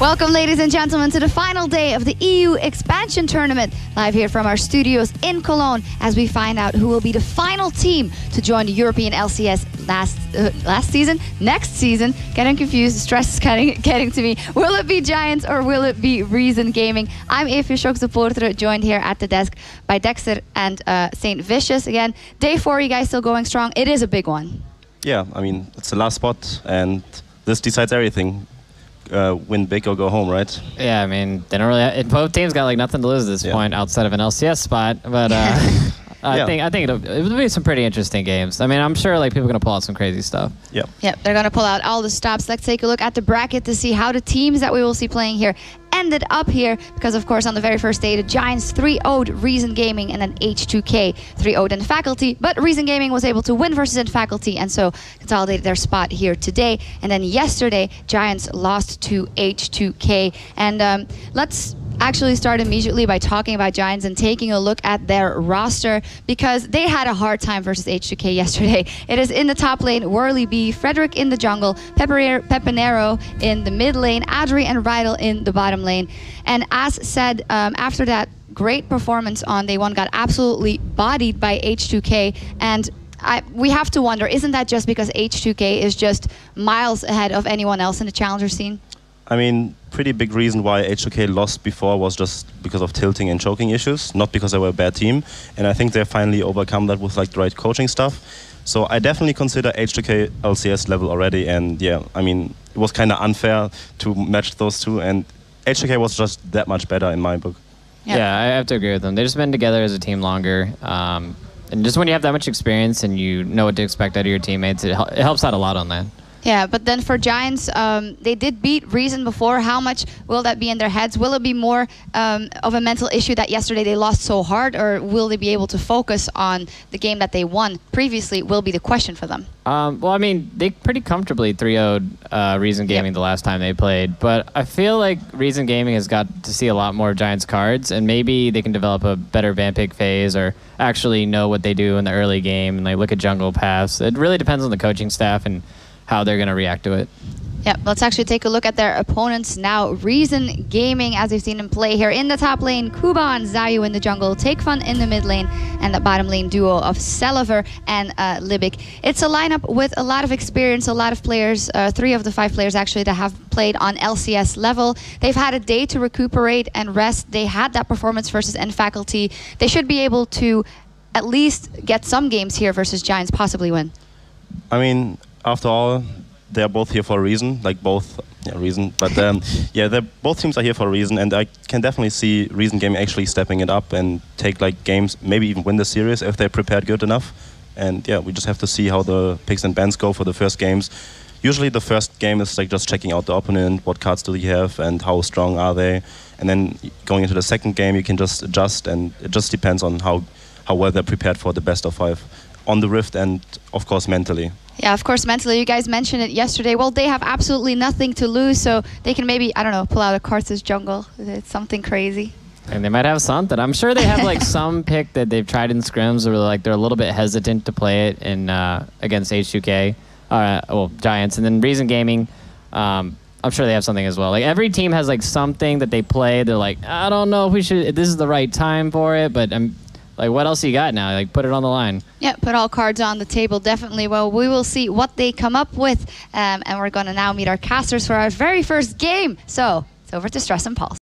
Welcome, ladies and gentlemen, to the final day of the EU Expansion Tournament. Live here from our studios in Cologne as we find out who will be the final team to join the European LCS next season. Getting confused, stress is getting to me. Will it be Giants or will it be Reason Gaming? I'm Sjokz supporter, joined here at the desk by Dexter and SaintVicious. Again, day 4, you guys still going strong. It is a big one. Yeah, I mean, it's the last spot and this decides everything. Win big or go home, right? Yeah, I mean, they don't really. Both teams got like nothing to lose at this point outside of an LCS spot, but I think it'll be some pretty interesting games. I mean, I'm sure like people are gonna pull out some crazy stuff. Yep, they're gonna pull out all the stops. Let's take a look at the bracket to see how the teams that we will see playing here ended up here, because of course on the very first day the Giants 3-0'd Reason Gaming, and then H2K 3-0'd in Faculty, but Reason Gaming was able to win versus in Faculty and so consolidated their spot here today. And then yesterday Giants lost to H2K, and let's actually start immediately by talking about Giants and taking a look at their roster, because they had a hard time versus H2K yesterday. It is in the top lane, Whirly B, Frederick in the jungle, Pepinero in the mid lane, Adri and Rydell in the bottom lane. And as said, after that great performance on day 1, got absolutely bodied by H2K, and we have to wonder, isn't that just because H2K is just miles ahead of anyone else in the challenger scene? I mean, pretty big reason why H2K lost before was just because of tilting and choking issues, not because they were a bad team. And I think they finally overcome that with like the right coaching stuff. So I definitely consider H2K LCS level already. And yeah, I mean, it was kind of unfair to match those two. And H2K was just that much better in my book. Yeah, I have to agree with them. They've just been together as a team longer. And just when you have that much experience and you know what to expect out of your teammates, it helps out a lot on that. Yeah, but then for Giants, they did beat Reason before. How much will that be in their heads? Will it be more of a mental issue that yesterday they lost so hard, or will they be able to focus on the game that they won previously will be the question for them? Well, I mean, they pretty comfortably 3-0'd Reason Gaming the last time they played, but I feel like Reason Gaming has got to see a lot more Giants cards, and maybe they can develop a better van pick phase or actually know what they do in the early game and like look at jungle paths. It really depends on the coaching staff and how they're going to react to it. Yeah, let's actually take a look at their opponents now. Reason Gaming, as we've seen them play here in the top lane, Kuban, Zayu in the jungle, Takefun in the mid lane, and the bottom lane duo of Seliver and Libic. It's a lineup with a lot of experience, a lot of players, 3 of the 5 players actually that have played on LCS level. They've had a day to recuperate and rest. They had that performance versus N Faculty. They should be able to at least get some games here versus Giants, possibly win. I mean, after all, they're both here for a reason, like both, reason. But yeah, both teams are here for a reason, and I can definitely see Reason Gaming actually stepping it up and take like games, maybe even win the series if they're prepared good enough. And yeah, we just have to see how the picks and bans go for the first games. Usually the first game is like just checking out the opponent, what cards do they have and how strong are they. And then going into the second game, you can just adjust, and it just depends on how well they're prepared for the best of 5 on the Rift and of course mentally. Yeah, of course, mentally. You guys mentioned it yesterday. Well, they have absolutely nothing to lose, so they can maybe, I don't know, pull out a Karthus jungle. It's something crazy. And they might have something. I'm sure they have like some pick that they've tried in scrims, or like they're a little bit hesitant to play it in against H2K, well, Giants, and then Reason Gaming. I'm sure they have something as well. Like every team has like something that they play. They're like, I don't know if we should. This is the right time for it, but like, what else you got now? Like, put it on the line. Yeah, put all cards on the table, definitely. Well, we will see what they come up with. And we're going to now meet our casters for our very first game. So, it's over to Stress and Pulse.